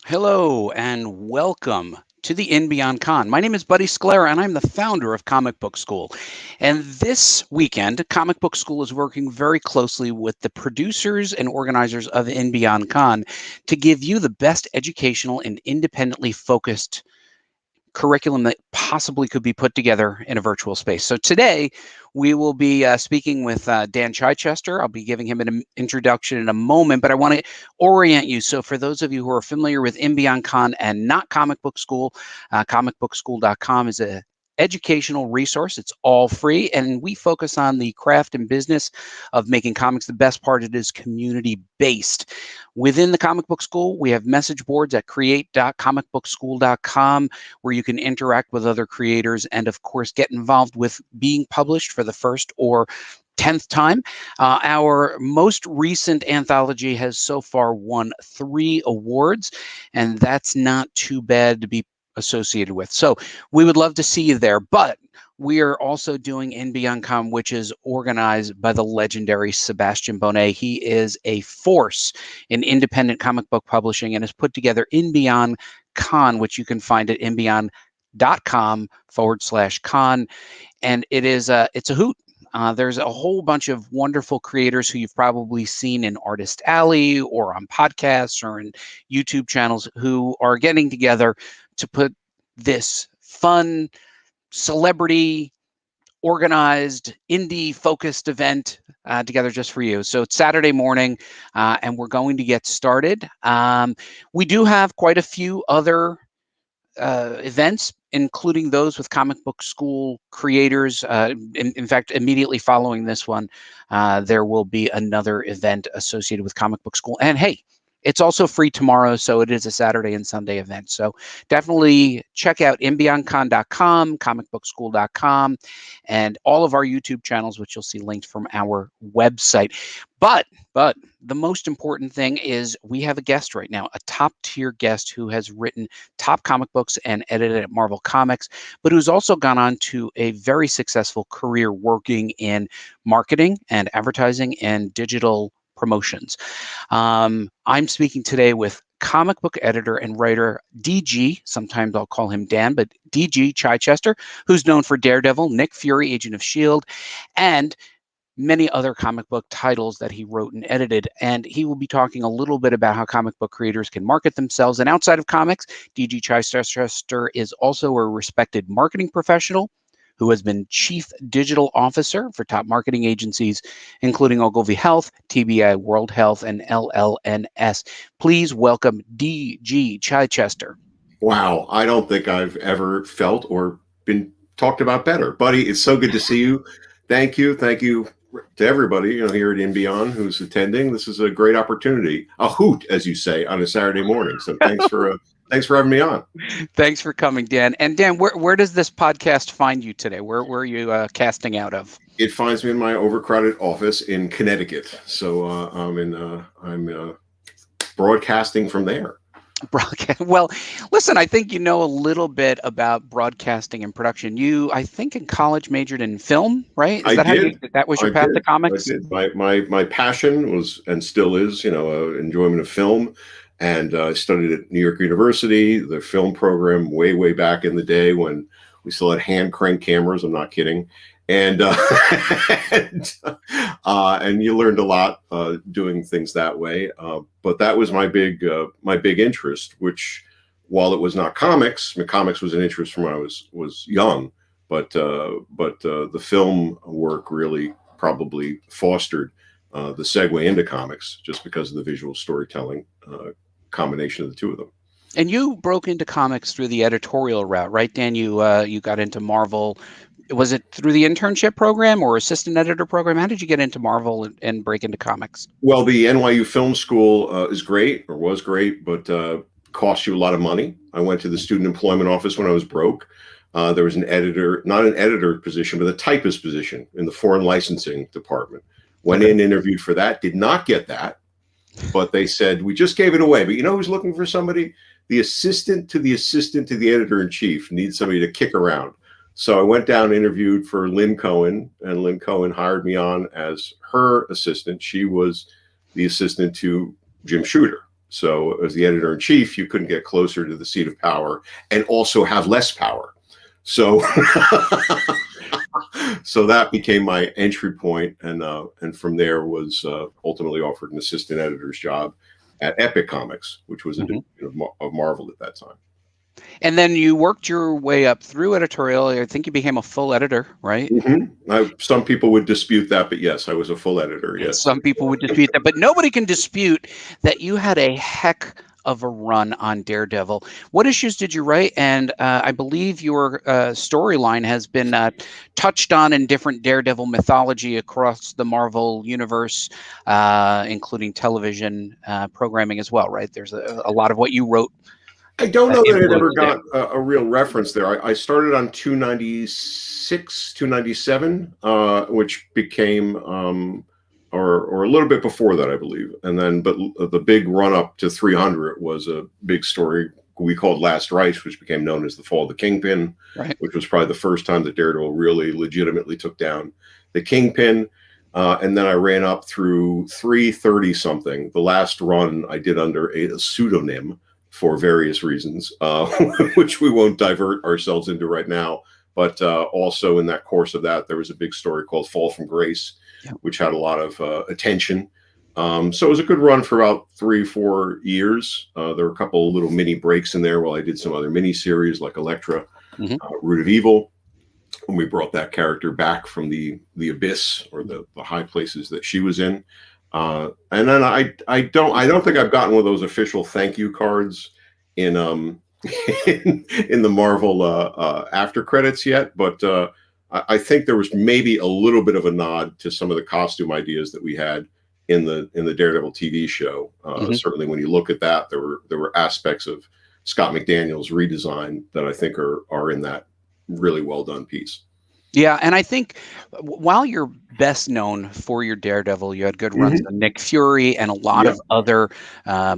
Hello and welcome to the Inbeon Con. My name is Buddy Scalera and I'm the founder of Comic Book School. And this weekend, Comic Book School is working very closely with the producers and organizers of Inbeon Con to give you the best educational and independently focused curriculum that possibly could be put together in a virtual space. So today we will be speaking with Dan Chichester. I'll be giving him an introduction in a moment, but I want to orient you. So for those of you who are familiar with Inbeon Con and not Comic Book School, comicbookschool.com is a educational resource. It's all free, and we focus on the craft and business of making comics. The best part, it is community based. Within the Comic Book School, we have message boards at create.comicbookschool.com where you can interact with other creators and, of course, get involved with being published for the first or 10th time. Our most recent anthology has so far won 3 awards, and that's not too bad to be associated with. So we would love to see you there, but we are also doing Inbeon Con, which is organized by the legendary Sebastian Bonet. He is a force in independent comic book publishing and has put together Inbeon Con, which you can find at inbeon.com/con. And it's a hoot. There's a whole bunch of wonderful creators who you've probably seen in Artist Alley or on podcasts or in YouTube channels who are getting together to put this fun, celebrity, organized, indie focused event together just for you. So it's Saturday morning and we're going to get started. We do have quite a few other events, including those with Comic Book School creators. In fact, immediately following this one, there will be another event associated with Comic Book School. And hey, it's also free tomorrow, so it is a Saturday and Sunday event. So definitely check out inbeoncon.com, comicbookschool.com, and all of our YouTube channels, which you'll see linked from our website. But the most important thing is we have a guest right now, a top tier guest who has written top comic books and edited at Marvel Comics, but who's also gone on to a very successful career working in marketing and advertising and digital promotions. I'm speaking today with comic book editor and writer DG, sometimes I'll call him Dan, but DG Chichester, who's known for Daredevil, Nick Fury, Agent of S.H.I.E.L.D., and many other comic book titles that he wrote and edited. And he will be talking a little bit about how comic book creators can market themselves. And outside of comics, DG Chichester is also a respected marketing professional who has been chief digital officer for top marketing agencies, including Ogilvy Health, TBI World Health, and LLNS. Please welcome DG Chichester. Wow, I don't think I've ever felt or been talked about better. Buddy, it's so good to see you. Thank you. Thank you to everybody here at Inbeon who's attending. This is a great opportunity. A hoot, as you say, on a Saturday morning. So thanks for having me on. Thanks for coming, Dan. And Dan, where does this podcast find you today? Where are you casting out of? It finds me in my overcrowded office in Connecticut. So I'm broadcasting from there. Broadcast. Well, listen, I think you know a little bit about broadcasting and production. You, I think, in college majored in film, right? I did. That was your path to I comics? did. My passion was and still is, enjoyment of film. And I studied at New York University, the film program way back in the day when we still had hand crank cameras. I'm not kidding. And and you learned a lot doing things that way. But that was my big interest. Which, while it was not comics, comics was an interest from when I was young. But the film work really probably fostered the segue into comics just because of the visual storytelling combination of the two of them. And you broke into comics through the editorial route, right, Dan? You got into Marvel. Was it through the internship program or assistant editor program? How did you get into Marvel and break into comics? Well, the NYU Film School is great, or was great, but costs you a lot of money. I went to the student employment office when I was broke. There was an editor, not an editor position, but a typist position in the foreign licensing department. Went in, interviewed for that, did not get that. But they said, we just gave it away. But you know who's looking for somebody? The assistant to the editor-in-chief needs somebody to kick around. So I went down, interviewed for Lynn Cohen, and Lynn Cohen hired me on as her assistant. She was the assistant to Jim Shooter. So as the editor-in-chief, you couldn't get closer to the seat of power and also have less power. So so that became my entry point, and from there was ultimately offered an assistant editor's job at Epic Comics, which was a division of Marvel at that time. And then you worked your way up through editorial. I think you became a full editor, right? Some people would dispute that, but yes, I was a full editor. Yes. Some people would dispute that, but nobody can dispute that you had a heck of a run on Daredevil. What issues did you write? And I believe your storyline has been touched on in different Daredevil mythology across the Marvel universe, including television programming as well, right? There's a lot of what you wrote. I don't know that it ever got a real reference there. I started on 296, 297, which became, or a little bit before that, I believe. And then, but the big run up to 300 was a big story we called Last Rites, which became known as the Fall of the Kingpin, which was probably the first time that Daredevil really legitimately took down the Kingpin. And then I ran up through 330 something. The last run I did under a pseudonym for various reasons, which we won't divert ourselves into right now. But also in that course of that, there was a big story called Fall from Grace, which had a lot of attention. So it was a good run for about 3-4 years. There were a couple of little mini breaks in there while I did some other mini series like Elektra, Root of Evil, when we brought that character back from the abyss, or the high places that she was in. And then I don't think I've gotten one of those official thank you cards in in the Marvel after credits yet, but I think there was maybe a little bit of a nod to some of the costume ideas that we had in the Daredevil TV show. Certainly, when you look at that, there were aspects of Scott McDaniel's redesign that I think are in that really well done piece. Yeah, and I think while you're best known for your Daredevil, you had good runs on Nick Fury and a lot of other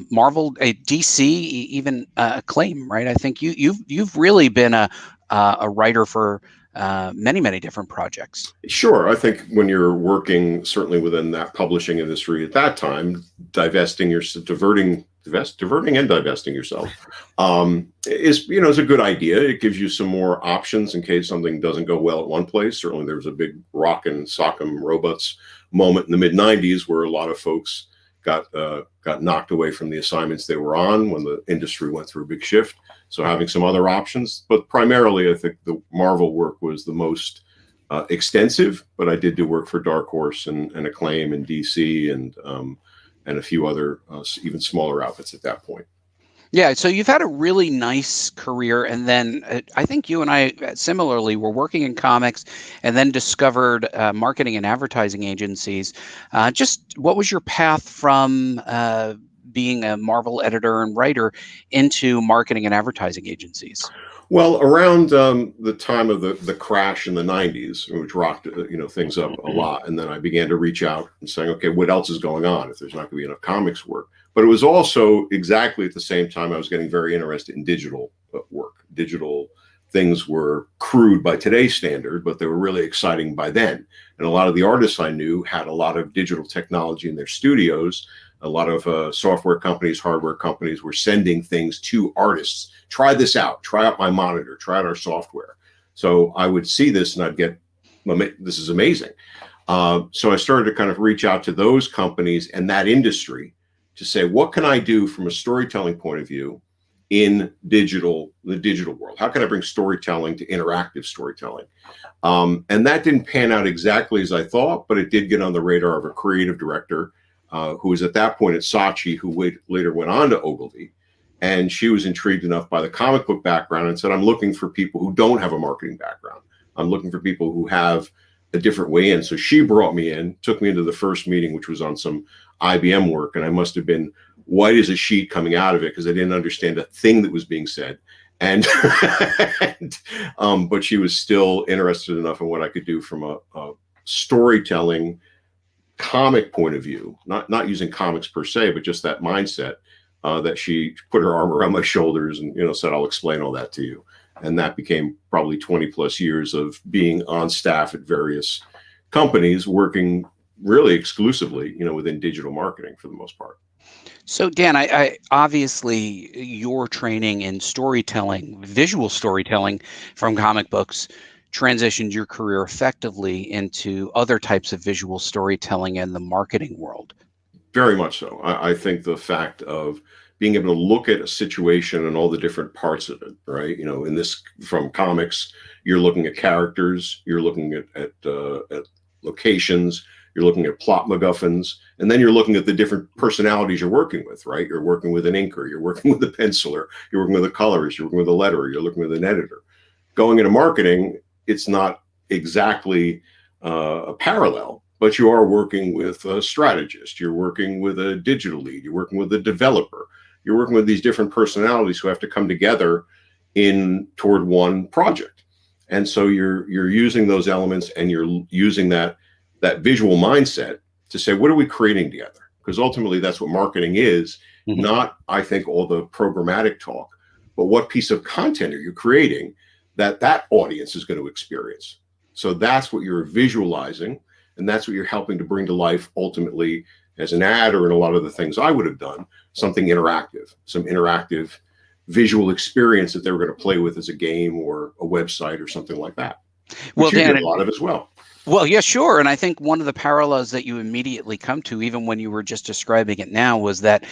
Marvel, DC, even Acclaim, right? I think you've really been a writer for many different projects. Sure, I think when you're working certainly within that publishing industry at that time, diverting and divesting yourself is a good idea. It gives you some more options in case something doesn't go well at one place. Certainly there was a big rock and sock'em robots moment in the mid 90s where a lot of folks got knocked away from the assignments they were on when the industry went through a big shift. So having some other options, but primarily I think the Marvel work was the most extensive, but I did do work for Dark Horse and Acclaim and DC and a few other even smaller outfits at that point. Yeah, so you've had a really nice career, and then I think you and I similarly were working in comics and then discovered marketing and advertising agencies. Just what was your path from being a Marvel editor and writer into marketing and advertising agencies? Well, around the time of the crash in the 90s, which rocked things up a lot, and then I began to reach out and saying, okay, what else is going on if there's not going to be enough comics work? But it was also exactly at the same time I was getting very interested in digital work. Digital things were crude by today's standard, but they were really exciting by then. And a lot of the artists I knew had a lot of digital technology in their studios. A lot of software companies, hardware companies were sending things to artists. Try this out. Try out my monitor. Try out our software. So I would see this and I'd get, this is amazing. So I started to kind of reach out to those companies and that industry to say, what can I do from a storytelling point of view in the digital world? How can I bring storytelling to interactive storytelling? And that didn't pan out exactly as I thought, but it did get on the radar of a creative director who was at that point at Saatchi, who later went on to Ogilvy. And she was intrigued enough by the comic book background and said, I'm looking for people who don't have a marketing background. I'm looking for people who have a different way in. So she brought me in, took me into the first meeting, which was on some IBM work. And I must have been white as a sheet coming out of it because I didn't understand a thing that was being said. And, but she was still interested enough in what I could do from a storytelling comic point of view, not using comics per se, but just that mindset that she put her arm around my shoulders and, said, I'll explain all that to you. And that became probably 20 plus years of being on staff at various companies, working really exclusively, within digital marketing for the most part. So Dan, I obviously your training in storytelling, visual storytelling from comic books transitioned your career effectively into other types of visual storytelling in the marketing world. Very much so. I think the fact of being able to look at a situation and all the different parts of it, right? You know, in this from comics, you're looking at characters, you're looking at locations, you're looking at plot MacGuffins, and then you're looking at the different personalities you're working with, right? You're working with an inker, you're working with a penciler, you're working with a colorist, you're working with a letterer, you're looking with an editor. Going into marketing, it's not exactly a parallel, but you are working with a strategist, you're working with a digital lead, you're working with a developer, you're working with these different personalities who have to come together in toward one project. And so you're using those elements, and you're using that visual mindset to say, what are we creating together? Because ultimately that's what marketing is. Mhm. Not, I think, all the programmatic talk, but what piece of content are you creating that audience is going to experience? So that's what you're visualizing, and that's what you're helping to bring to life ultimately as an ad, or in a lot of the things I would have done, something interactive, some interactive visual experience that they were going to play with as a game or a website or something like that, Well, which you Dan, did a lot of as well. well, yeah, sure. And I think one of the parallels that you immediately come to, even when you were just describing it now, was that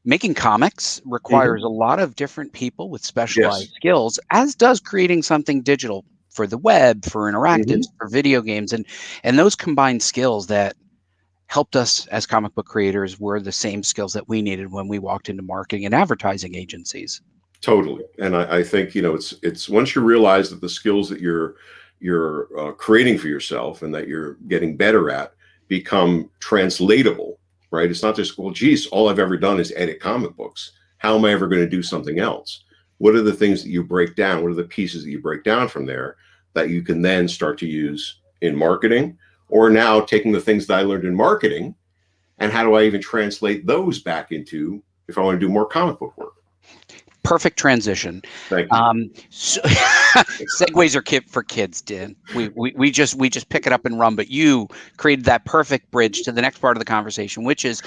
making comics Mhm. requires a lot of different people with specialized Yes. skills, as does creating something digital for the web, for interactives, Mhm. for video games, and those combined skills that helped us as comic book creators were the same skills that we needed when we walked into marketing and advertising agencies. Totally. And I think, you know, it's once you realize that the skills that you're creating for yourself and that you're getting better at become translatable, right? It's not just, well, geez, all I've ever done is edit comic books. How am I ever going to do something else? What are the things that you break down? What are the pieces that you break down from there that you can then start to use in marketing? Or now taking the things that I learned in marketing, and how do I even translate those back into, if I want to do more comic book work? Perfect transition. Thank you. So segues are kid for kids, Dan. We just pick it up and run. But you created that perfect bridge to the next part of the conversation, which is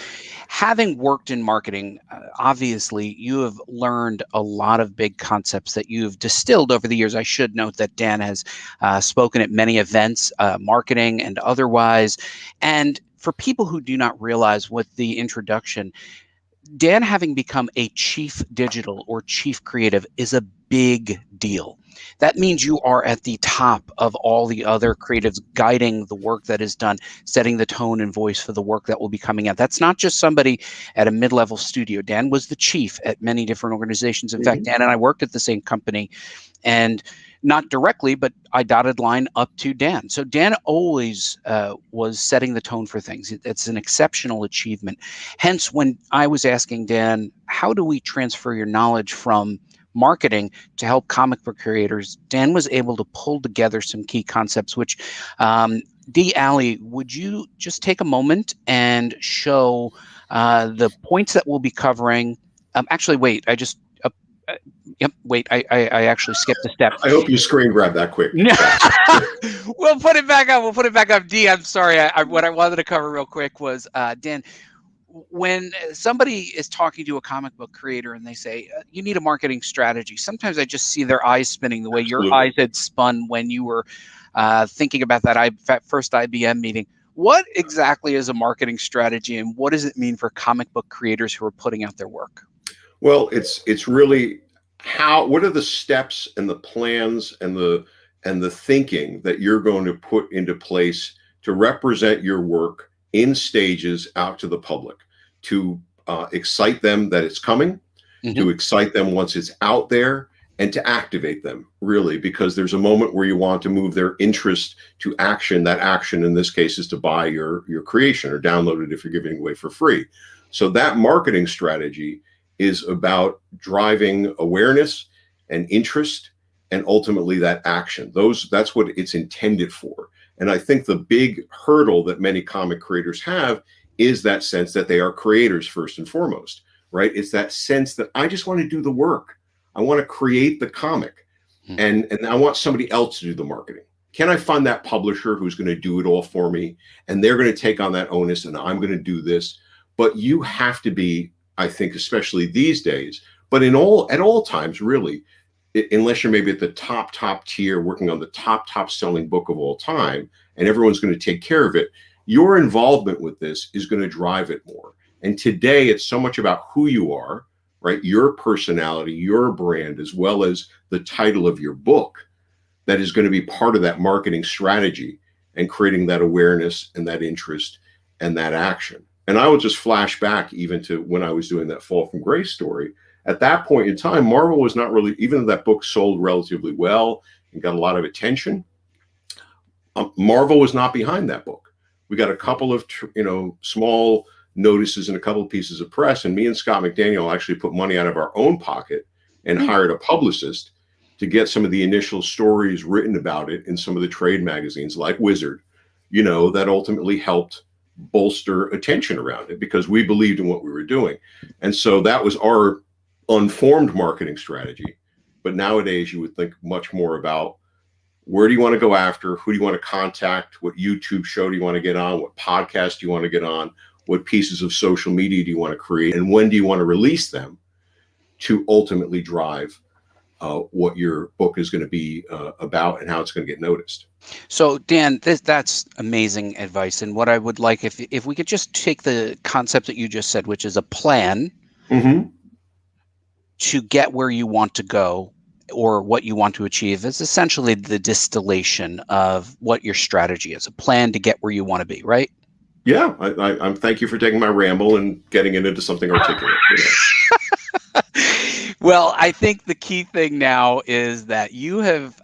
having worked in marketing. Obviously, you have learned a lot of big concepts that you've distilled over the years. I should note that Dan has spoken at many events, marketing and otherwise. And for people who do not realize what the introduction, Dan having become a chief digital or chief creative is a big deal. That means you are at the top of all the other creatives, guiding the work that is done, setting the tone and voice for the work that will be coming out. That's not just somebody at a mid-level studio. Dan was the chief at many different organizations. In fact, Mhm. Dan and I worked at the same company, and not directly, but I dotted line up to Dan. So Dan always was setting the tone for things. It's an exceptional achievement. Hence, when I was asking Dan, how do we transfer your knowledge from marketing to help comic book creators, Dan was able to pull together some key concepts, which D. Alley, would you just take a moment and show the points that we'll be covering? Actually, wait, I just yep. Wait, I actually skipped a step. I hope you screen grab that quick, No, fast. we'll put it back up. We'll put it back up. D, I'm sorry. What I wanted to cover real quick was Dan. When somebody is talking to a comic book creator and they say you need a marketing strategy, sometimes I just see their eyes spinning the way your Absolutely. eyes had spun when you were thinking about that first IBM meeting. What exactly is a marketing strategy, and what does it mean for comic book creators who are putting out their work? Well, it's really what are the steps and the plans and the thinking that you're going to put into place to represent your work in stages out to the public, to excite them that it's coming, Hmm. to excite them once it's out there, and to activate them, really, because there's a moment where you want to move their interest to action. That action in this case is to buy your creation or download it if you're giving it away for free. So that marketing strategy is about driving awareness and interest, and ultimately that action. That's what it's intended for. And I think the big hurdle that many comic creators have is that sense that they are creators first and foremost, right? It's that sense that I just want to do the work. I want to create the comic, and I want somebody else to do the marketing. Can I find that publisher who's going to do it all for me, and they're going to take on that onus, and I'm going to do this? But you have to be, I think, especially these days, but at all times, really, unless you're maybe at the top tier, working on the top selling book of all time, and everyone's going to take care of it, your involvement with this is going to drive it more. And today, it's so much about who you are, right? Your personality, your brand, as well as the title of your book, that is going to be part of that marketing strategy and creating that awareness and that interest and that action. And I will just flash back even to when I was doing that Fall from Grace story. At that point in time, Marvel was not really, even though that book sold relatively well and got a lot of attention, Marvel was not behind that book. We got a couple of, small notices and a couple of pieces of press, and me and Scott McDaniel actually put money out of our own pocket and hired a publicist to get some of the initial stories written about it in some of the trade magazines like Wizard, that ultimately helped bolster attention around it because we believed in what we were doing. And so that was our unformed marketing strategy. But nowadays you would think much more about where do you want to go after, who do you want to contact, what YouTube show do you want to get on, what podcast do you want to get on, what pieces of social media do you want to create, and when do you want to release them to ultimately drive what your book is going to be about and how it's going to get noticed. So Dan, that's amazing advice. And what I would like, if we could just take the concept that you just said, which is a plan to get where you want to go or what you want to achieve, is essentially the distillation of what your strategy is, a plan to get where you want to be, right? Yeah, I'm. Thank you for taking my ramble and getting it into something articulate. Well, I think the key thing now is that you have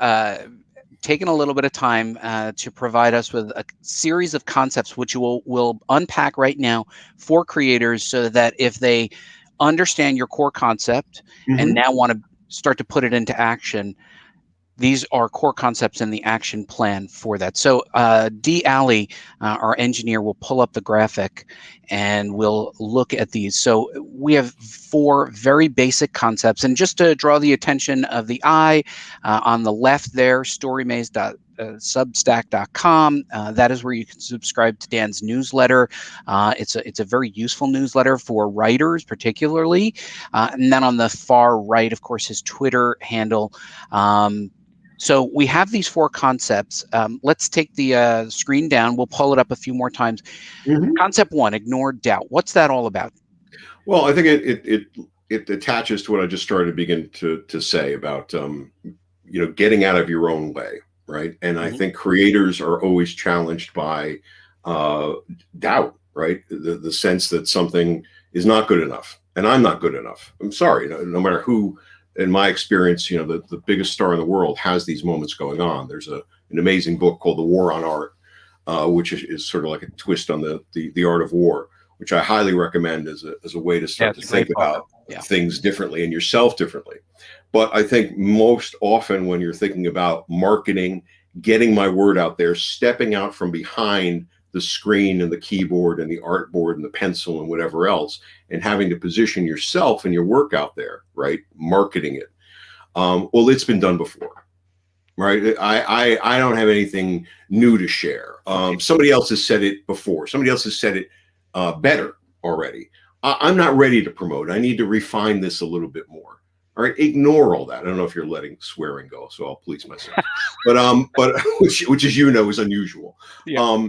taken a little bit of time to provide us with a series of concepts, which we'll unpack right now for creators, so that if they understand your core concept and now want to start to put it into action, these are core concepts in the action plan for that. So D. Alley, our engineer, will pull up the graphic and we'll look at these. So we have 4 very basic concepts. And just to draw the attention of the eye, on the left there, storymaze.substack.com. That is where you can subscribe to Dan's newsletter. It's a very useful newsletter for writers, particularly. And then on the far right, of course, his Twitter handle. So we have these 4 concepts. Let's take the screen down. We'll pull it up a few more times. Concept 1, ignore doubt. What's that all about? Well, I think it attaches to what I just started to begin to say about getting out of your own way, right? And I think creators are always challenged by doubt, right? The sense that something is not good enough, and I'm not good enough. I'm sorry, no matter who. In my experience, the biggest star in the world has these moments going on. There's an amazing book called The War on Art, which is sort of like a twist on the art of war, which I highly recommend as a way to start to think about things differently and yourself differently. But I think most often when you're thinking about marketing, getting my word out there, stepping out from behind the screen and the keyboard and the artboard and the pencil and whatever else, and having to position yourself and your work out there, right? Marketing it. Well, it's been done before, right? I don't have anything new to share. Somebody else has said it before. Somebody else has said it better already. I'm not ready to promote. I need to refine this a little bit more. All right, ignore all that. I don't know if you're letting swearing go, so I'll police myself. but which as you know is unusual. Yeah.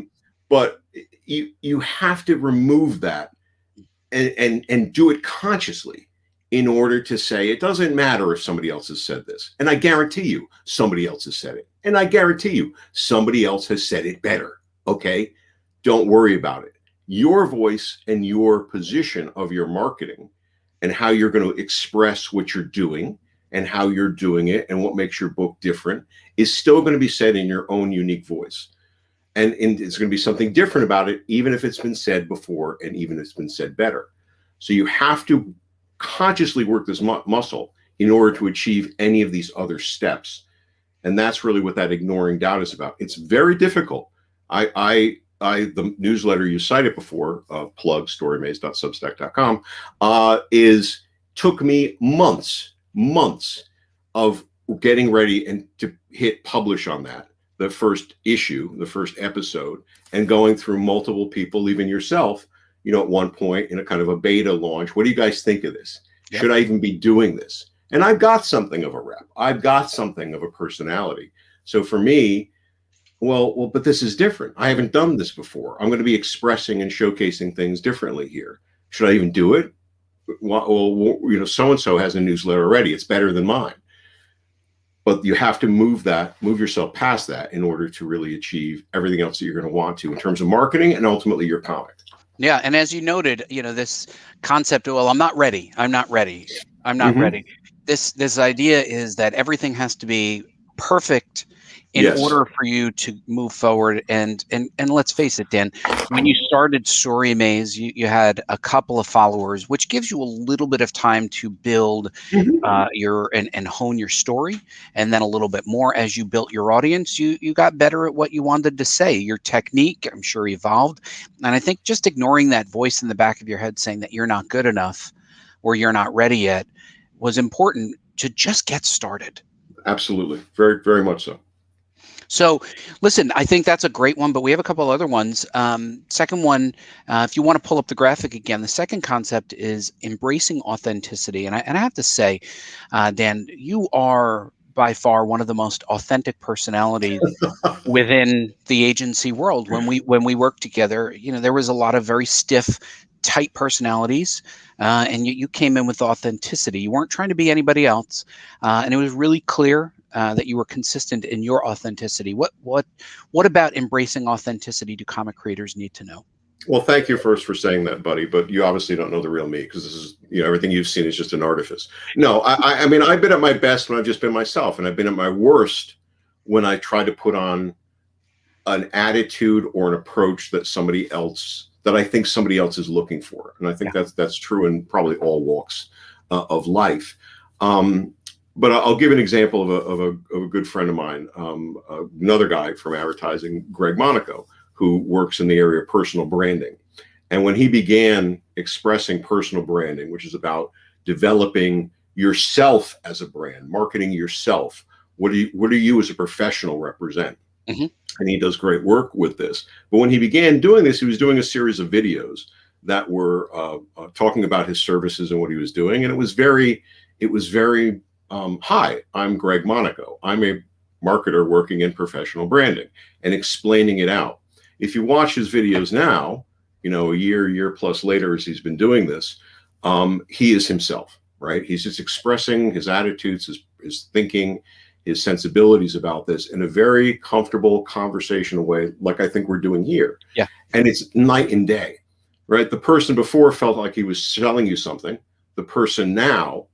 But you have to remove that and do it consciously in order to say it doesn't matter if somebody else has said this. And I guarantee you somebody else has said it. And I guarantee you somebody else has said it better. Okay? Don't worry about it. Your voice and your position of your marketing and how you're going to express what you're doing and how you're doing it and what makes your book different is still going to be said in your own unique voice. And it's going to be something different about it, even if it's been said before and even if it's been said better. So you have to consciously work this muscle in order to achieve any of these other steps. And that's really what that ignoring doubt is about. It's very difficult. The newsletter you cited before, plug storymaze.substack.com, took me months of getting ready and to hit publish on that. The first issue, the first episode, and going through multiple people, even yourself, at one point in a kind of a beta launch, what do you guys think of this? Yep. Should I even be doing this? And I've got something of a rep. I've got something of a personality. So for me, well, but this is different. I haven't done this before. I'm going to be expressing and showcasing things differently here. Should I even do it? Well, so-and-so has a newsletter already. It's better than mine. But you have to move yourself past that in order to really achieve everything else that you're going to want to in terms of marketing and ultimately your comic. Yeah. And as you noted, this concept, well, I'm not ready. I'm not ready. This idea is that everything has to be perfect in order for you to move forward. And let's face it, Dan, when you started Story Maze, you had a couple of followers, which gives you a little bit of time to build and hone your story. And then a little bit more as you built your audience, you got better at what you wanted to say. Your technique, I'm sure, evolved. And I think just ignoring that voice in the back of your head saying that you're not good enough or you're not ready yet was important to just get started. Absolutely. Very, very much so. So listen, I think that's a great one, but we have a couple other ones. Second one, if you want to pull up the graphic again, the second concept is embracing authenticity. And I have to say, Dan, you are by far one of the most authentic personalities within the agency world. When we worked together, there was a lot of very stiff, tight personalities, and you came in with authenticity. You weren't trying to be anybody else, and it was really clear that you were consistent in your authenticity. What about embracing authenticity do comic creators need to know? Well, thank you first for saying that, buddy. But you obviously don't know the real me, because this is, everything you've seen is just an artifice. No, I mean, I've been at my best when I've just been myself, and I've been at my worst when I try to put on an attitude or an approach that I think somebody else is looking for. And I think that's true in probably all walks of life. But I'll give an example of a good friend of mine, another guy from advertising, Greg Monaco, who works in the area of personal branding. And when he began expressing personal branding, which is about developing yourself as a brand, marketing yourself, what do you as a professional represent? Mm-hmm. And he does great work with this. But when he began doing this, he was doing a series of videos that were talking about his services and what he was doing. And it was very, hi, I'm Greg Monaco. I'm a marketer working in professional branding, and explaining it out. If you watch his videos now, a year plus later, as he's been doing this, he is himself, right? He's just expressing his attitudes, his thinking, his sensibilities about this in a very comfortable conversational way, like I think we're doing here. Yeah. And it's night and day, right? The person before felt like he was selling you something. The person now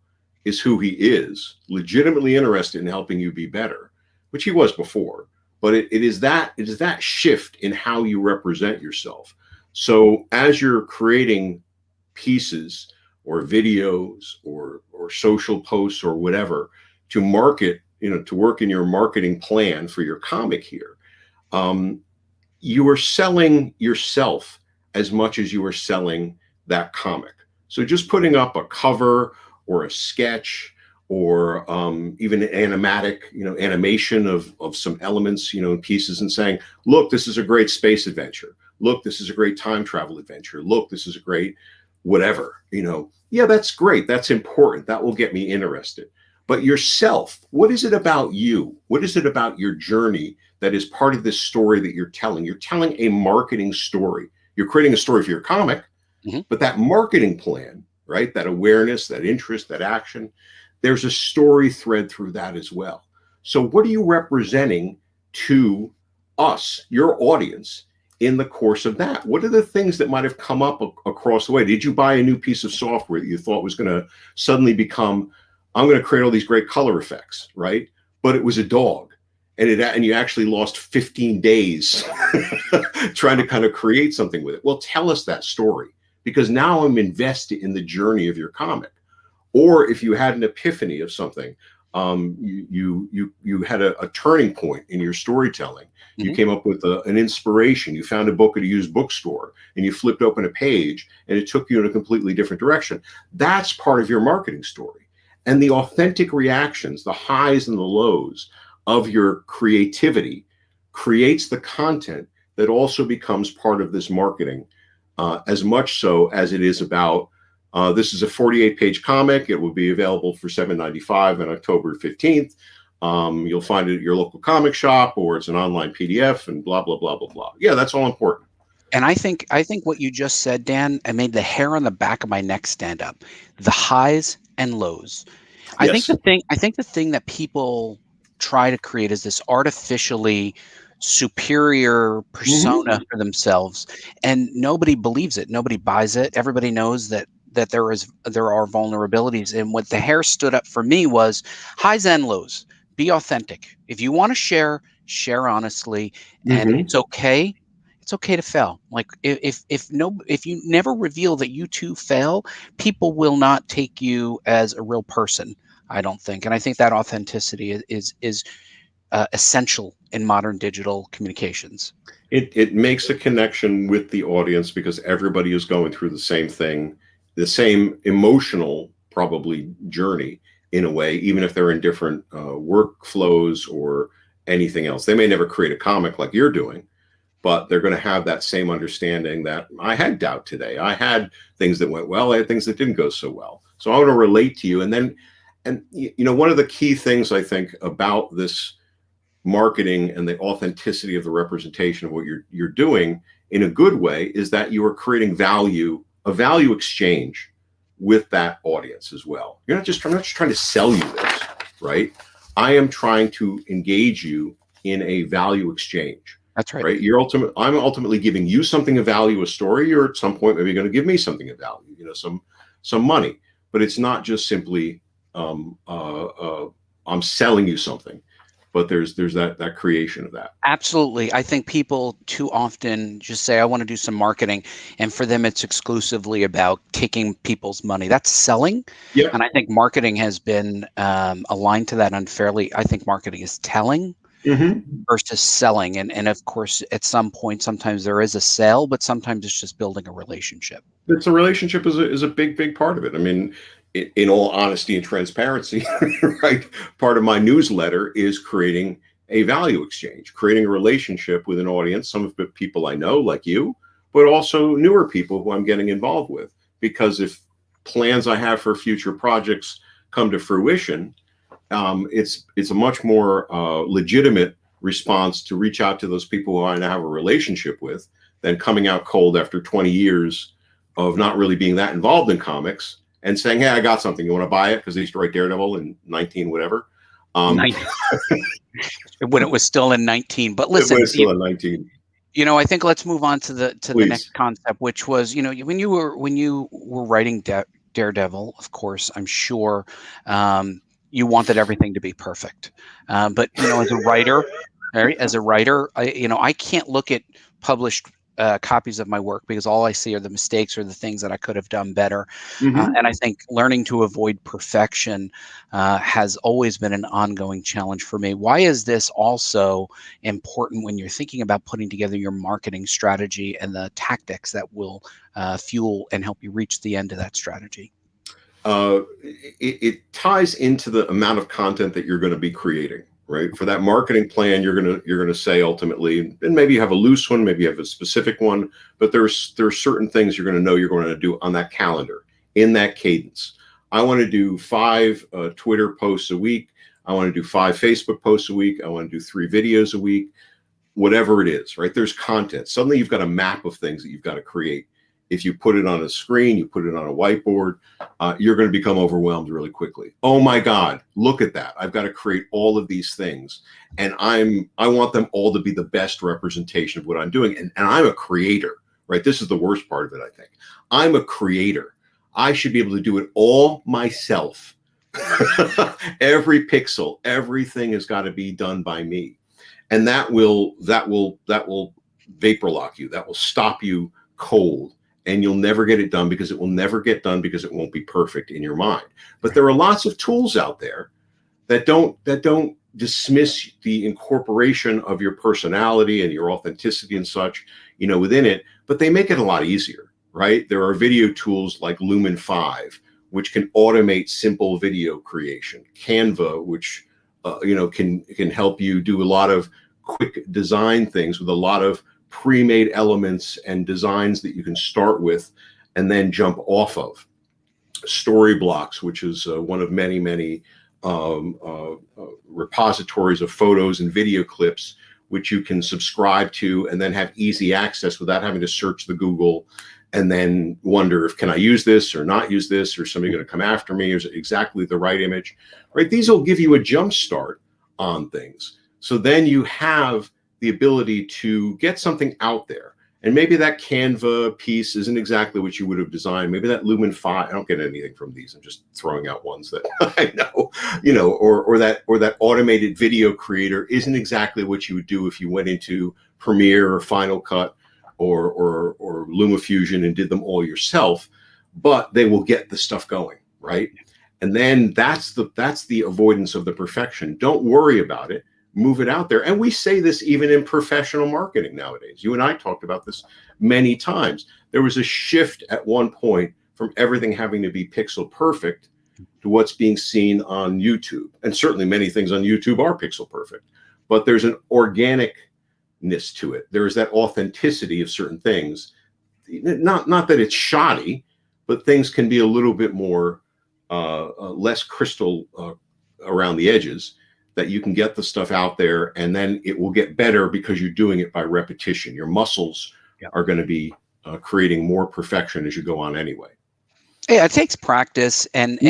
is who he is, legitimately interested in helping you be better, which he was before. But it is that shift in how you represent yourself. So as you're creating pieces or videos or social posts or whatever to market, to work in your marketing plan for your comic here, you are selling yourself as much as you are selling that comic. So just putting up a cover or a sketch or even an animation of some elements, pieces, and saying, look, this is a great space adventure. Look, this is a great time travel adventure. Look, this is a great whatever, yeah, that's great. That's important. That will get me interested. But yourself, what is it about you? What is it about your journey that is part of this story that you're telling? You're telling a marketing story. You're creating a story for your comic, mm-hmm. But that marketing plan, right? That awareness, that interest, that action, there's a story thread through that as well. So what are you representing to us, your audience, in the course of that? What are the things that might have come up across the way? Did you buy a new piece of software that you thought was going to suddenly become, I'm going to create all these great color effects, right? But it was a dog, and you actually lost 15 days trying to kind of create something with it. Well, tell us that story, because now I'm invested in the journey of your comic. Or if you had an epiphany of something, you had a turning point in your storytelling. Mm-hmm. You came up with an inspiration. You found a book at a used bookstore, and you flipped open a page, and it took you in a completely different direction. That's part of your marketing story. And the authentic reactions, the highs and the lows of your creativity, creates the content that also becomes part of this marketing as much so as it is about, this is a 48-page comic. It will be available for $7.95 on October 15th. You'll find it at your local comic shop, or it's an online PDF, and blah, blah, blah, blah, blah. Yeah, that's all important. And I think what you just said, Dan, I made the hair on the back of my neck stand up. The highs and lows. I think the thing that people try to create is this artificially superior persona for themselves, and nobody believes it. Nobody buys it. Everybody knows that there are vulnerabilities. And what the hair stood up for me was highs and lows. Be authentic. If you want to share honestly, and it's okay. It's okay to fail. Like if you never reveal that you too fail, people will not take you as a real person, I don't think. And I think that authenticity is essential in modern digital communications. It makes a connection with the audience because everybody is going through the same thing, the same emotional probably journey in a way, even if they're in different workflows or anything else. They may never create a comic like you're doing, but they're going to have that same understanding that I had doubt today. I had things that went well. I had things that didn't go so well. So I want to relate to you. And one of the key things I think about this marketing and the authenticity of the representation of what you're doing in a good way is that you are creating a value exchange with that audience as well. I'm not just trying to sell you this, right? I am trying to engage you in a value exchange. That's right. Right. I'm ultimately giving you something of value, a story, or at some point maybe you're going to give me something of value, some money. But it's not just simply I'm selling you something, but there's that creation of that. Absolutely. I think people too often just say, I want to do some marketing. And for them, it's exclusively about taking people's money. That's selling. Yeah. And I think marketing has been aligned to that unfairly. I think marketing is telling versus selling. And of course, at some point, sometimes there is a sale, but sometimes it's just building a relationship. It's a relationship is a big part of it. I mean, in all honesty and transparency, right? Part of my newsletter is creating a value exchange, creating a relationship with an audience, some of the people I know, like you, but also newer people who I'm getting involved with. Because if plans I have for future projects come to fruition, it's a much more legitimate response to reach out to those people who I now have a relationship with than coming out cold after 20 years of not really being that involved in comics and saying, hey, I got something. You want to buy it? Because they used to write Daredevil in 19 whatever. 19. When it was still in 19. But listen, it was still in 19. I think let's move on to the next concept, which was, when you were writing Daredevil, of course, I'm sure you wanted everything to be perfect. But as a writer, I can't look at published copies of my work because all I see are the mistakes or the things that I could have done better. And I think learning to avoid perfection has always been an ongoing challenge for me. Why is this also important when you're thinking about putting together your marketing strategy and the tactics that will fuel and help you reach the end of that strategy? It ties into the amount of content that you're going to be creating, right? For that marketing plan, you're going to say ultimately, and maybe you have a loose one, maybe you have a specific one, but there are certain things you're going to know you're going to do on that calendar, in that cadence. I want to do 5 Twitter posts a week. I want to do 5 Facebook posts a week. I want to do 3 videos a week, whatever it is, right? There's content. Suddenly you've got a map of things that you've got to create. If you put it on a screen, you put it on a whiteboard, you're going to become overwhelmed really quickly. Oh my God, look at that. I've got to create all of these things. And I want them all to be the best representation of what I'm doing. And I'm a creator, right? This is the worst part of it, I think. I'm a creator. I should be able to do it all myself. Every pixel, everything has got to be done by me. And that will vapor lock you. That will stop you cold. And you'll never get it done because it will never get done because it won't be perfect in your mind. But there are lots of tools out there that don't dismiss the incorporation of your personality and your authenticity and such, within it, but they make it a lot easier, right? There are video tools like Lumen 5, which can automate simple video creation. Canva, which can help you do a lot of quick design things with a lot of pre-made elements and designs that you can start with and then jump off of. Story Blocks, which is one of many, many repositories of photos and video clips, which you can subscribe to and then have easy access without having to search the Google and then wonder if, can I use this or not use this, or somebody going to come after me, or is it exactly the right image, right? These will give you a jump start on things. So then you have the ability to get something out there. And maybe that Canva piece isn't exactly what you would have designed. Maybe that Lumen 5, I don't get anything from these. I'm just throwing out ones that I know, or that automated video creator isn't exactly what you would do if you went into Premiere or Final Cut or LumaFusion and did them all yourself, but they will get the stuff going, right? And then that's the avoidance of the perfection. Don't worry about it. Move it out there. And we say this even in professional marketing nowadays. You and I talked about this many times. There was a shift at one point from everything having to be pixel perfect to what's being seen on YouTube. And certainly many things on YouTube are pixel perfect, but there's an organicness to it. There is that authenticity of certain things. Not that it's shoddy, but things can be a little bit more less crystal around the edges, that you can get the stuff out there and then it will get better because you're doing it by repetition. Your muscles are going to be creating more perfection as you go on anyway. Yeah, it takes practice and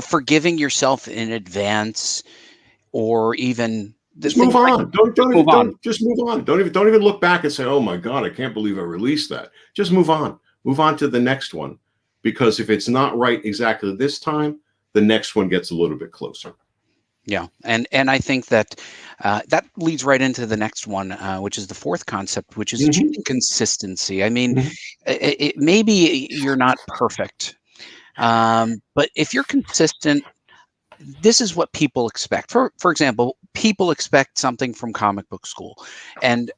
forgiving yourself in advance, or even just move on. Just move on. Don't even look back and say, "Oh my God, I can't believe I released that." Just move on. Move on to the next one, because if it's not right exactly this time, the next one gets a little bit closer. Yeah, and I think that that leads right into the next one, which is the fourth concept, which is achieving consistency. I mean, maybe you're not perfect, but if you're consistent, this is what people expect. For example, people expect something from comic book school, and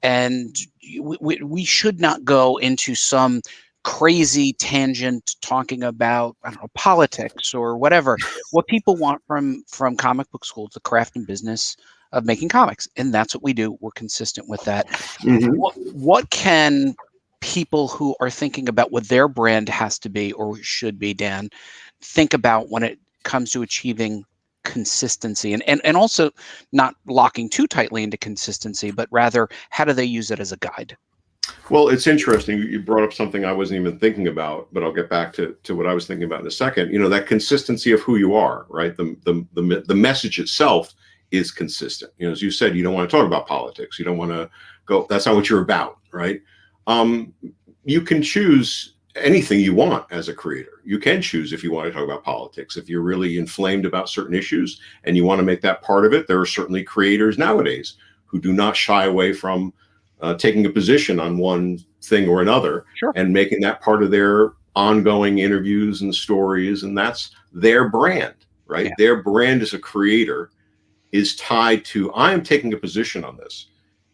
we should not go into some crazy tangent talking about, I don't know, politics or whatever. What people want from comic book school is the craft and business of making comics, and that's what we do. We're consistent with that. What can people who are thinking about what their brand has to be or should be, Dan, think about when it comes to achieving consistency, and also not locking too tightly into consistency, but rather how do they use it as a guide? Well, it's interesting. You brought up something I wasn't even thinking about, but I'll get back to what I was thinking about in a second. That consistency of who you are, right? The message itself is consistent. As you said, you don't want to talk about politics. You don't want to go, that's not what you're about, right? You can choose anything you want as a creator. You can choose if you want to talk about politics. If you're really inflamed about certain issues and you want to make that part of it, there are certainly creators nowadays who do not shy away from taking a position on one thing or another, and making that part of their ongoing interviews and stories. And that's their brand, right? Their brand as a creator is tied to, I am taking a position on this.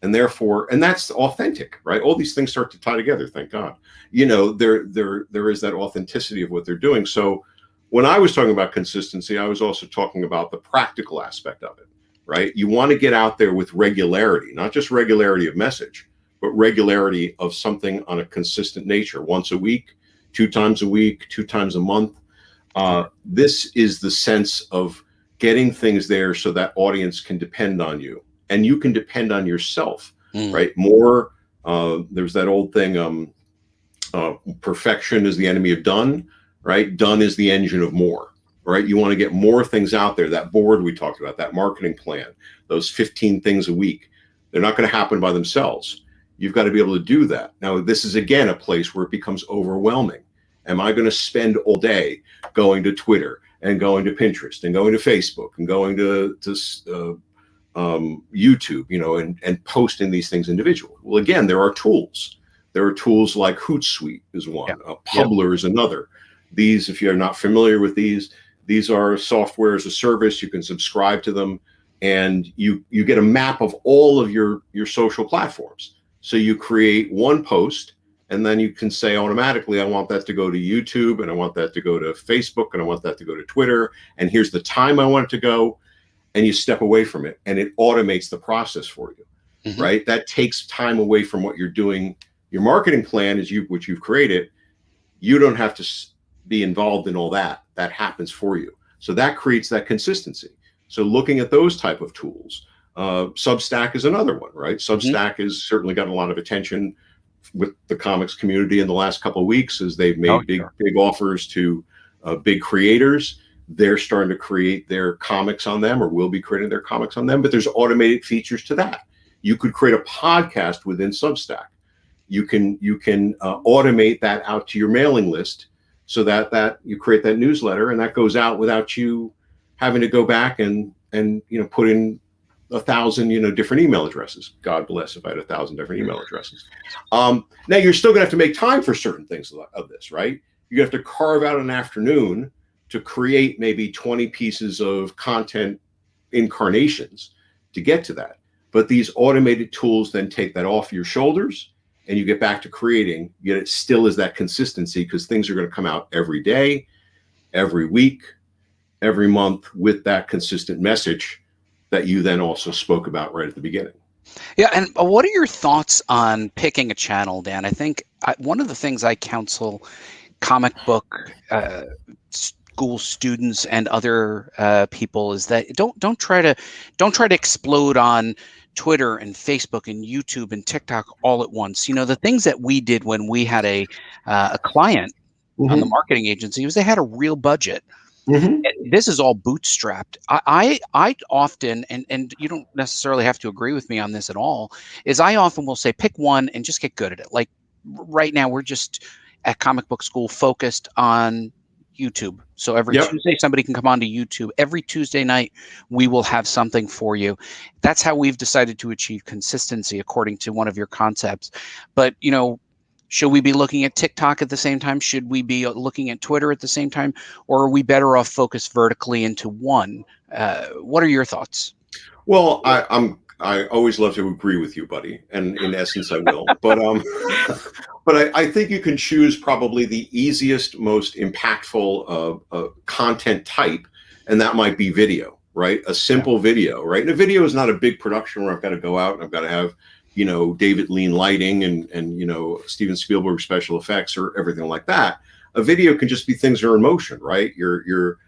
And therefore, and that's authentic, right? All these things start to tie together, thank God. There is that authenticity of what they're doing. So when I was talking about consistency, I was also talking about the practical aspect of it. Right? You want to get out there with regularity, not just regularity of message, but regularity of something on a consistent nature, once a week, 2 times a week, 2 times a month. This is the sense of getting things there so that audience can depend on you and you can depend on yourself, right? More, there's that old thing, perfection is the enemy of done, right? Done is the engine of more. Right? You want to get more things out there. That board we talked about, that marketing plan, those 15 things a week, they're not going to happen by themselves. You've got to be able to do that. Now, this is, again, a place where it becomes overwhelming. Am I going to spend all day going to Twitter and going to Pinterest and going to Facebook and going to YouTube, and posting these things individually? Well, again, there are tools. There are tools like Hootsuite is one. Publer is another. These, if you're not familiar with these are software as a service. You can subscribe to them, and you get a map of all of your social platforms. So you create one post, and then you can say automatically, I want that to go to YouTube, and I want that to go to Facebook, and I want that to go to Twitter, and here's the time I want it to go, and you step away from it, and it automates the process for you. Mhm. right? That takes time away from what you're doing. Your marketing plan is which you've created. You don't have to be involved in all that. That happens for you. So that creates that consistency. So looking at those type of tools, Substack is another one, right? Mhm. Substack has certainly gotten a lot of attention with the comics community in the last couple of weeks as they've Oh, made big sure. offers to big creators. They're starting to create their comics on them, or will be creating their comics on them. But there's automated features to that. You could create a podcast within Substack. You can automate that out to your mailing list, so that you create that newsletter, and that goes out without you having to go back and put in 1,000 different email addresses. God bless if I had 1,000 different email addresses. Now you're still gonna have to make time for certain things of this, right? You have to carve out an afternoon to create maybe 20 pieces of content incarnations to get to that. But these automated tools then take that off your shoulders, and you get back to creating. Yet it still is that consistency, because things are going to come out every day, every week, every month, with that consistent message that you then also spoke about right at the beginning. Yeah, and what are your thoughts on picking a channel, Dan? I think one of the things I counsel comic book school students and other people is that don't try to explode on Twitter and Facebook and YouTube and TikTok all at once. The things that we did when we had a client on the Mm-hmm. marketing agency was they had a real budget. Mm-hmm. This is all bootstrapped. I often, and you don't necessarily have to agree with me on this at all, is I often will say pick one and just get good at it. Like right now, we're just at comic book school focused on YouTube. So every Yep. Tuesday, somebody can come onto YouTube. Every Tuesday night, we will have something for you. That's how we've decided to achieve consistency, according to one of your concepts. But should we be looking at TikTok at the same time? Should we be looking at Twitter at the same time? Or are we better off focused vertically into one? What are your thoughts? Well, I always love to agree with you, buddy, and in essence, I will. But but I think you can choose probably the easiest, most impactful content type, and that might be video, right? A simple video, right? And a video is not a big production where I've got to go out and I've got to have David Lean lighting and Steven Spielberg special effects or everything like that. A video can just be things that are in motion, right? Your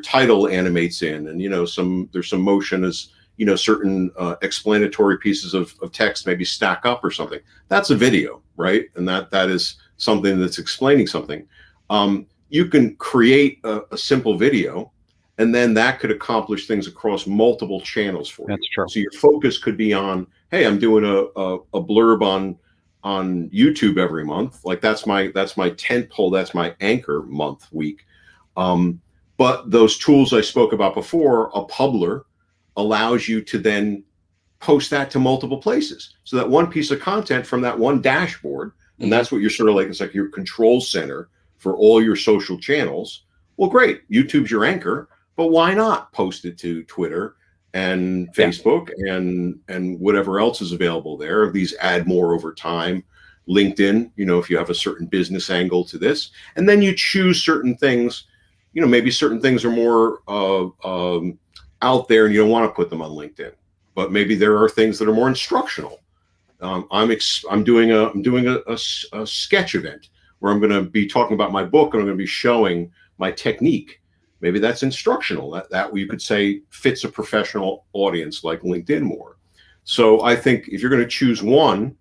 title animates in, and there's some motion as certain explanatory pieces of text maybe stack up or something. That's a video, right? And that is something that's explaining something. You can create a simple video, and then that could accomplish things across multiple channels for you. That's true. So your focus could be on, hey, I'm doing a blurb on YouTube every month. Like that's my tent pole, that's my anchor month, week. But those tools I spoke about before, a Publer allows you to then post that to multiple places. So that one piece of content from that one dashboard, and that's what you're sort of like, it's like your control center for all your social channels. Well, great. YouTube's your anchor, but why not post it to Twitter and Facebook and whatever else is available there? These add more over time. LinkedIn, if you have a certain business angle to this, and then you choose certain things, maybe certain things are more out there and you don't want to put them on LinkedIn, but maybe there are things that are more instructional. I'm doing a sketch event where I'm going to be talking about my book and I'm going to be showing my technique. Maybe that's instructional. That you could say fits a professional audience like LinkedIn more. So I think if you're going to choose one,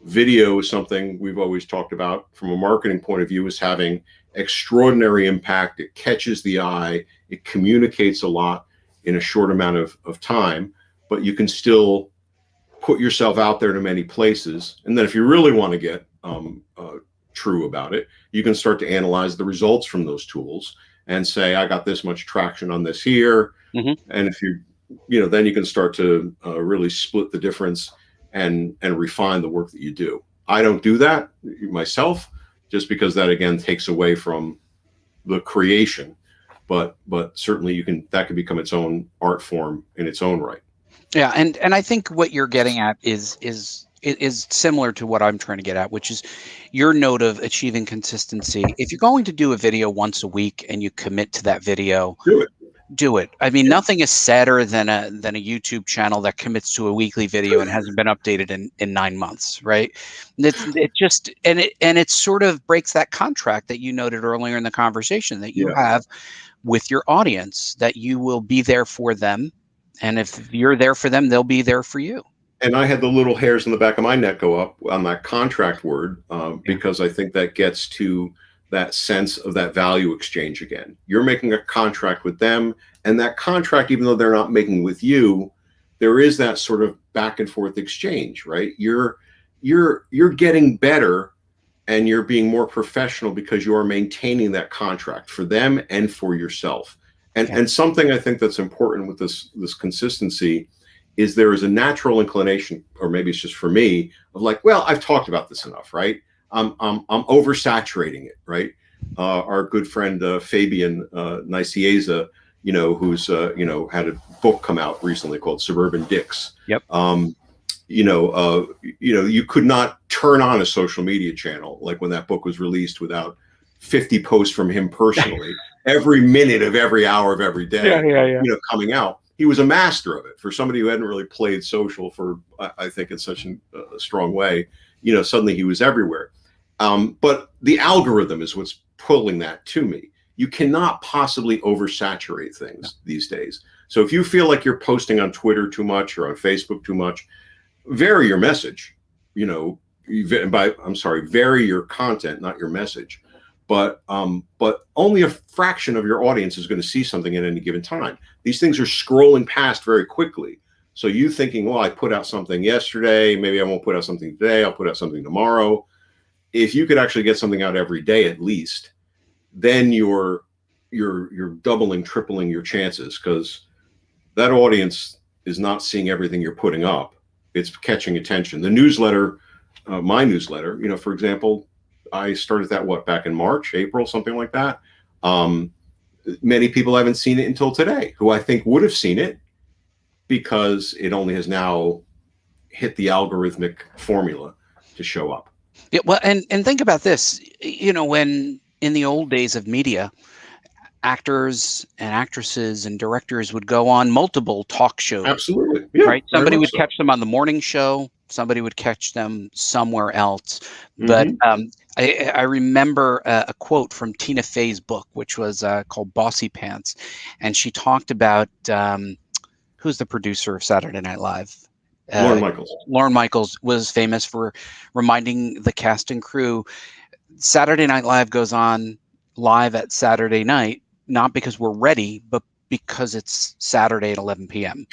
video is something we've always talked about from a marketing point of view as having extraordinary impact. It catches the eye. It communicates a lot in a short amount of time, but you can still put yourself out there to many places. And then if you really want to get true about it, you can start to analyze the results from those tools and say, I got this much traction on this here. Mm-hmm. And if then you can start to really split the difference and refine the work that you do. I don't do that myself, just because that again takes away from the creation. But certainly that could become its own art form in its own right. Yeah, and I think what you're getting at is similar to what I'm trying to get at, which is your note of achieving consistency. If you're going to do a video once a week and you commit to that video, do it. Do it. I mean, nothing is sadder than a YouTube channel that commits to a weekly video and hasn't been updated in 9 months, right? It just and it sort of breaks that contract that you noted earlier in the conversation that you Yeah. have with your audience, that you will be there for them, and if you're there for them, they'll be there for you. And I had the little hairs in the back of my neck go up on that contract word, because I think that gets to that sense of that value exchange again. You're making a contract with them, and that contract, even though they're not making with you, there is that sort of back and forth exchange, right? You're getting better, and you're being more professional because you are maintaining that contract for them and for yourself. And something I think that's important with this consistency is there is a natural inclination, or maybe it's just for me, of like, well, I've talked about this enough, right? I'm oversaturating it, right? Our good friend Fabian Nicieza, who's had a book come out recently called Suburban Dicks. Yep. You could not turn on a social media channel like when that book was released without 50 posts from him personally, every minute of every hour of every day, coming out. He was a master of it. For somebody who hadn't really played social for, I think, in such a strong way, suddenly he was everywhere. But the algorithm is what's pulling that to me. You cannot possibly oversaturate things these days. So if you feel like you're posting on Twitter too much or on Facebook too much, vary your message. Vary your content, not your message. But only a fraction of your audience is going to see something at any given time. These things are scrolling past very quickly. So you thinking, well, I put out something yesterday, maybe I won't put out something today, I'll put out something tomorrow. If you could actually get something out every day at least, then you're doubling, tripling your chances, because that audience is not seeing everything you're putting up. It's catching attention. The newsletter, my newsletter, for example, I started that back in March, April, something like that. Many people haven't seen it until today, who I think would have seen it because it only has now hit the algorithmic formula to show up. Yeah, well, and think about this. When in the old days of media, actors and actresses and directors would go on multiple talk shows. Absolutely. Yeah, right. Somebody would catch them on the morning show. Somebody would catch them somewhere else. But I remember a quote from Tina Fey's book, which was called Bossy Pants. And she talked about who's the producer of Saturday Night Live? Lorne Michaels. Lorne Michaels was famous for reminding the cast and crew, Saturday Night Live goes on live at Saturday night, not because we're ready, but because it's Saturday at 11 p.m.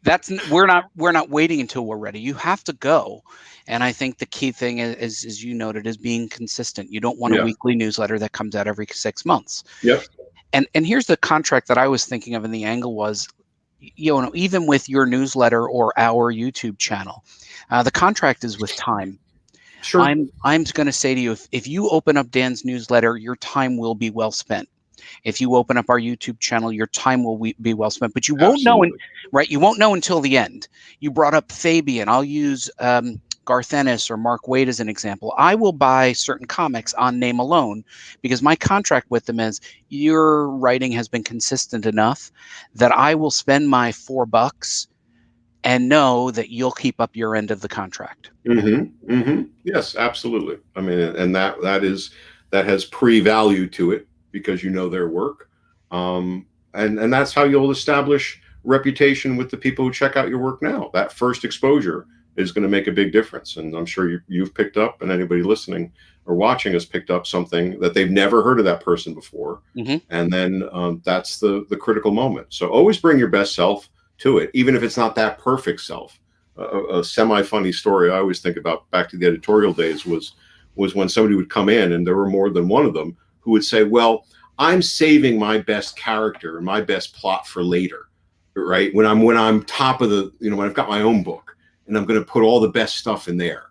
That's it. We're not waiting until we're ready. You have to go. And I think the key thing is, as you noted, is being consistent. You don't want a weekly newsletter that comes out every 6 months. Yep. And here's the contract that I was thinking of, and the angle was, even with your newsletter or our YouTube channel, the contract is with time. Sure. I'm going to say to you, if you open up Dan's newsletter, your time will be well spent. If you open up our YouTube channel, your time will be well spent. But you won't know, right? You won't know until the end. You brought up Fabian. I'll use Garth Ennis or Mark Waid as an example. I will buy certain comics on name alone because my contract with them is, your writing has been consistent enough that I will spend my $4 and know that you'll keep up your end of the contract. Mm-hmm. Mm-hmm. Yes, absolutely. I mean, and that has pre-value to it because you know their work, and that's how you'll establish reputation with the people who check out your work now. That first exposure is going to make a big difference, and I'm sure you've picked up, and anybody listening or watching has picked up something that they've never heard of that person before, and then that's the critical moment. So always bring your best self to it, even if it's not that perfect self. A semi-funny story I always think about, back to the editorial days, was when somebody would come in, and there were more than one of them, who would say, well, I'm saving my best character and my best plot for later, right? When I'm top of the, when I've got my own book and I'm going to put all the best stuff in there.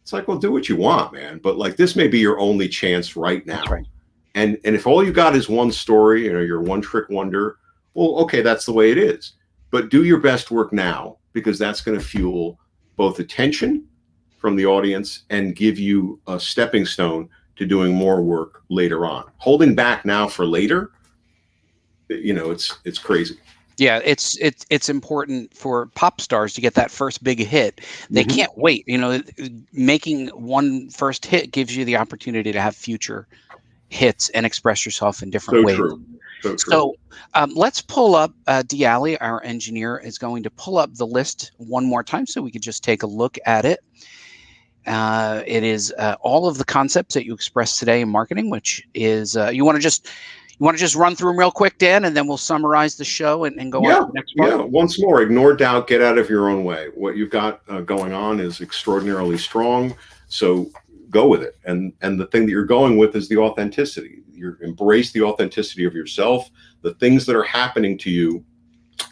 It's like, well, do what you want, man. But like, this may be your only chance right now. That's right. And if all you got is one story, you're one trick wonder, well, okay, that's the way it is. But do your best work now, because that's going to fuel both attention from the audience and give you a stepping stone to doing more work later on. Holding back now for later, it's crazy. Yeah, it's important for pop stars to get that first big hit. They can't wait. Making one first hit gives you the opportunity to have future hits and express yourself in different So ways. true. So true. So let's pull up, Diali, our engineer, is going to pull up the list one more time so we could just take a look at it. It is all of the concepts that you expressed today in marketing, which is you want to just run through them real quick, Dan, and then we'll summarize the show and go on to the next part. Yeah. Once more, ignore doubt, get out of your own way. What you've got going on is extraordinarily strong. So go with it. And the thing that you're going with is the authenticity. You embrace the authenticity of yourself, the things that are happening to you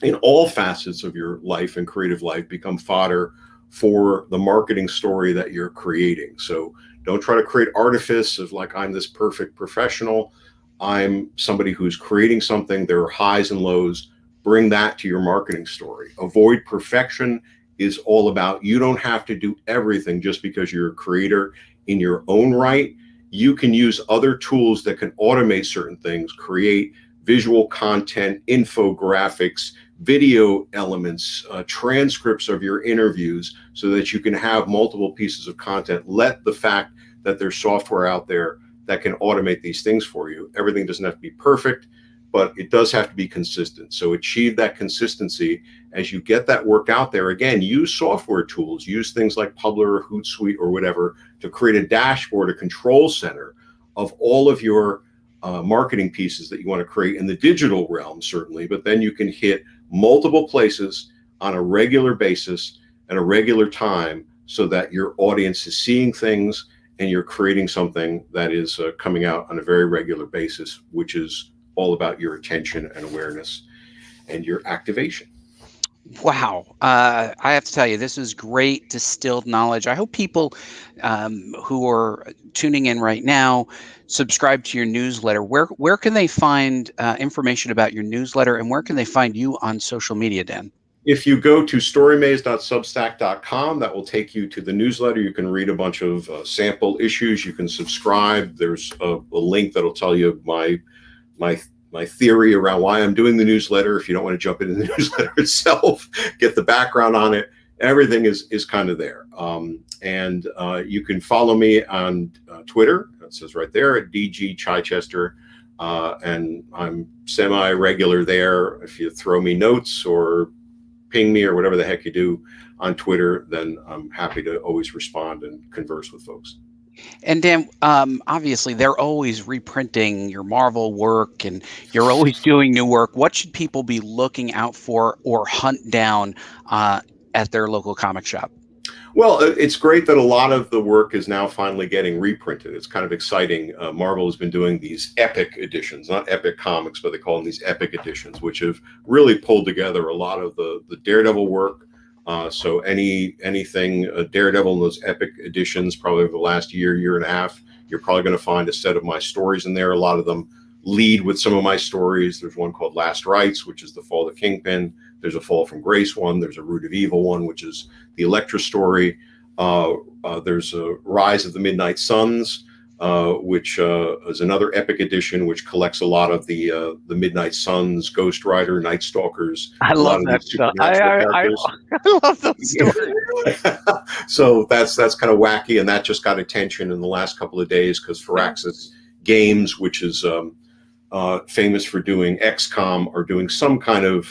in all facets of your life and creative life become fodder for the marketing story that you're creating. So don't try to create artifice of like, I'm this perfect professional. I'm somebody who's creating something. There are highs and lows. Bring that to your marketing story. Avoid perfection is all about, you don't have to do everything just because you're a creator in your own right. You can use other tools that can automate certain things, create visual content, infographics, video elements, transcripts of your interviews so that you can have multiple pieces of content. Let the fact that there's software out there that can automate these things for you. Everything doesn't have to be perfect, but it does have to be consistent. So achieve that consistency as you get that work out there. Again, use software tools, use things like Publer or Hootsuite or whatever to create a dashboard, a control center of all of your marketing pieces that you want to create in the digital realm, certainly, but then you can hit multiple places on a regular basis at a regular time so that your audience is seeing things and you're creating something that is coming out on a very regular basis, which is all about your attention and awareness and your activation. Wow. I have to tell you, this is great distilled knowledge. I hope people who are tuning in right now subscribe to your newsletter. Where can they find information about your newsletter, and where can they find you on social media, Dan? If you go to storymaze.substack.com, that will take you to the newsletter. You can read a bunch of sample issues. You can subscribe. There's a link that'll tell you my theory around why I'm doing the newsletter. If you don't want to jump into the newsletter itself, get the background on it. Everything is kind of there. And you can follow me on Twitter. It says right there at DG Chichester. And I'm semi-regular there. If you throw me notes or ping me or whatever the heck you do on Twitter, then I'm happy to always respond and converse with folks. And Dan, obviously, they're always reprinting your Marvel work, and you're always doing new work. What should people be looking out for or hunt down at their local comic shop? Well, it's great that a lot of the work is now finally getting reprinted. It's kind of exciting. Marvel has been doing these epic editions, not epic comics, but they call them these epic editions, which have really pulled together a lot of the Daredevil work. So anything Daredevil in those epic editions, probably over the last year and a half, you're probably going to find a set of my stories in there. A lot of them lead with some of my stories. There's one called Last Rites, which is the Fall of the Kingpin. There's a Fall from Grace one. There's a Root of Evil one, which is the Elektra story. There's a Rise of the Midnight Suns, which is another epic edition, which collects a lot of the Midnight Suns, Ghost Rider, Night Stalkers. I love that stuff. I love those stories. So that's kind of wacky, and that just got attention in the last couple of days because Firaxis Games, which is famous for doing XCOM, are doing some kind of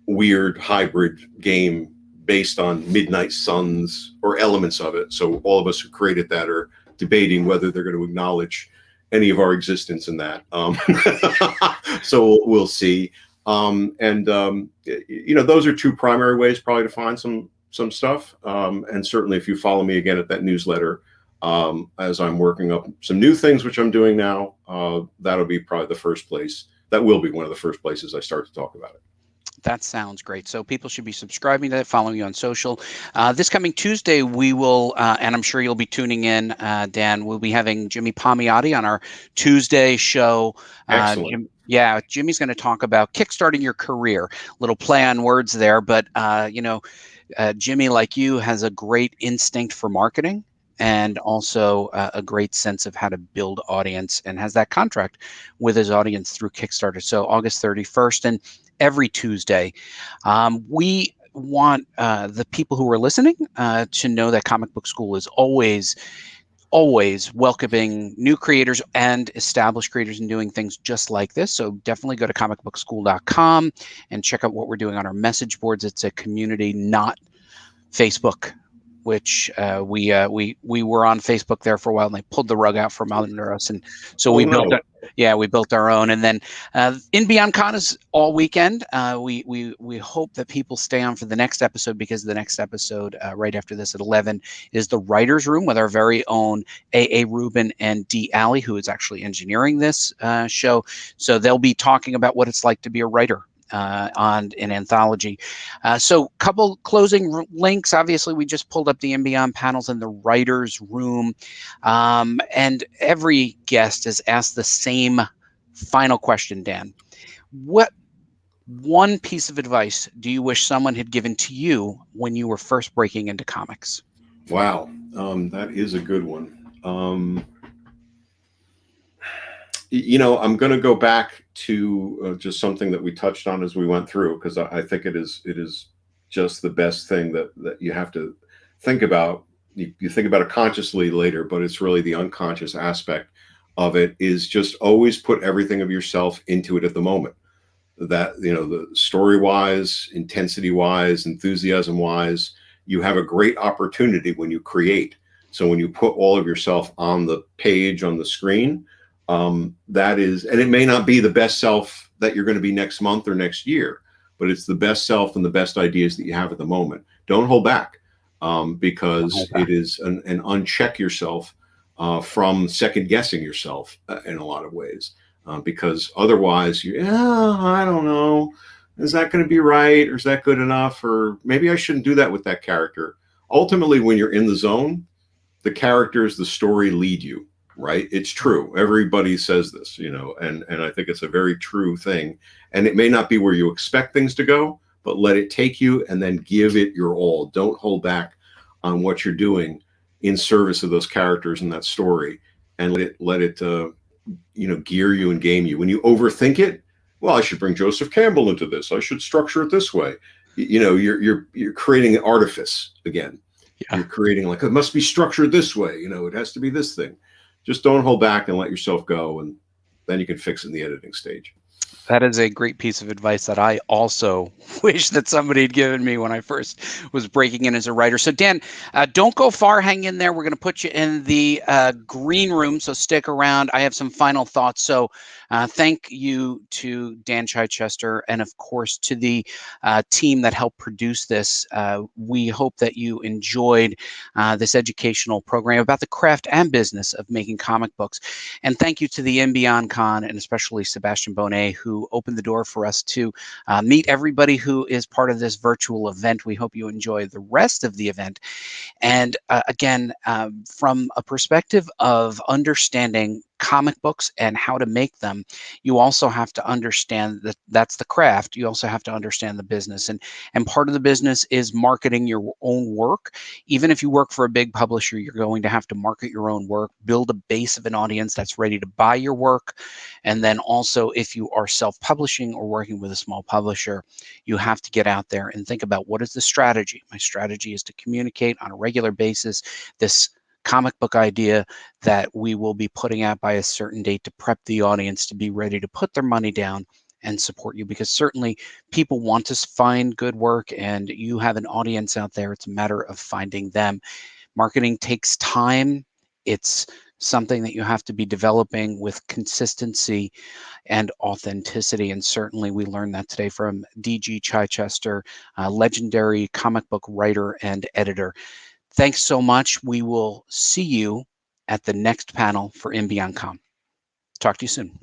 weird hybrid game based on Midnight Suns or elements of it. So all of us who created that are debating whether they're going to acknowledge any of our existence in that. So we'll see. Those are two primary ways probably to find some stuff. And certainly if you follow me again at that newsletter, as I'm working up some new things, which I'm doing now, that'll be probably the first place. That will be one of the first places I start to talk about it. That sounds great. So people should be subscribing to that, following you on social. This coming Tuesday, we will, and I'm sure you'll be tuning in, Dan, we'll be having Jimmy Palmiotti on our Tuesday show. Excellent. Jimmy's going to talk about kickstarting your career. Little play on words there, but, Jimmy, like you, has a great instinct for marketing. and also a great sense of how to build audience, and has that contract with his audience through Kickstarter. So August 31st and every Tuesday. We want the people who are listening to know that Comic Book School is always welcoming new creators and established creators and doing things just like this. So definitely go to comicbookschool.com and check out what we're doing on our message boards. It's a community, not Facebook, which we were on Facebook there for a while, and they pulled the rug out from under us, and so we built our own. And then Inbeon Con is all weekend. We hope that people stay on for the next episode, because the next episode right after this at 11 is the writers' room with our very own A.A. Rubin and D. Alley, who is actually engineering this show. So they'll be talking about what it's like to be a writer on an anthology. So couple closing links. Obviously, we just pulled up the Inbeon panels in the writer's room. And every guest has asked the same final question, Dan. What one piece of advice do you wish someone had given to you when you were first breaking into comics? Wow. That is a good one. I'm going to go back to just something that we touched on as we went through, because I think it is just the best thing that you have to think about. You think about it consciously later, but it's really the unconscious aspect of it, is just always put everything of yourself into it at the moment. That, the story-wise, intensity-wise, enthusiasm-wise, you have a great opportunity when you create. So when you put all of yourself on the page, on the screen, that is, and it may not be the best self that you're going to be next month or next year, but it's the best self and the best ideas that you have at the moment. Don't hold back, because it is an uncheck yourself from second guessing yourself in a lot of ways, because otherwise I don't know, is that going to be right, or is that good enough, or maybe I shouldn't do that with that character. Ultimately, when you're in the zone, the characters, the story lead you. Right? It's true. Everybody says this, and I think it's a very true thing. And it may not be where you expect things to go, but let it take you, and then give it your all. Don't hold back on what you're doing in service of those characters and that story, and let it gear you and game you. When you overthink it, well, I should bring Joseph Campbell into this, I should structure it this way. You're creating an artifice again. Yeah. You're creating, like, it must be structured this way, it has to be this thing. Just don't hold back and let yourself go, and then you can fix it in the editing stage. That is a great piece of advice that I also wish that somebody had given me when I first was breaking in as a writer. So Dan, don't go far. Hang in there. We're going to put you in the green room, so stick around. I have some final thoughts. So thank you to Dan Chichester, and of course to the team that helped produce this. We hope that you enjoyed this educational program about the craft and business of making comic books. And thank you to the Inbeon Con, and especially Sebastian Bonet, who opened the door for us to meet everybody who is part of this virtual event. We hope you enjoy the rest of the event. And again, from a perspective of understanding comic books and how to make them, you also have to understand that that's the craft. You also have to understand the business, and part of the business is marketing your own work. Even if you work for a big publisher, you're going to have to market your own work, build a base of an audience that's ready to buy your work. And then also, if you are self-publishing or working with a small publisher, you have to get out there and think about, what is the strategy? My strategy is to communicate on a regular basis this comic book idea that we will be putting out by a certain date, to prep the audience to be ready to put their money down and support you, because certainly people want to find good work, and you have an audience out there. It's a matter of finding them. Marketing takes time. It's something that you have to be developing with consistency and authenticity. And certainly we learned that today from DG Chichester, a legendary comic book writer and editor. Thanks so much. We will see you at the next panel for Inbeon Con. Talk to you soon.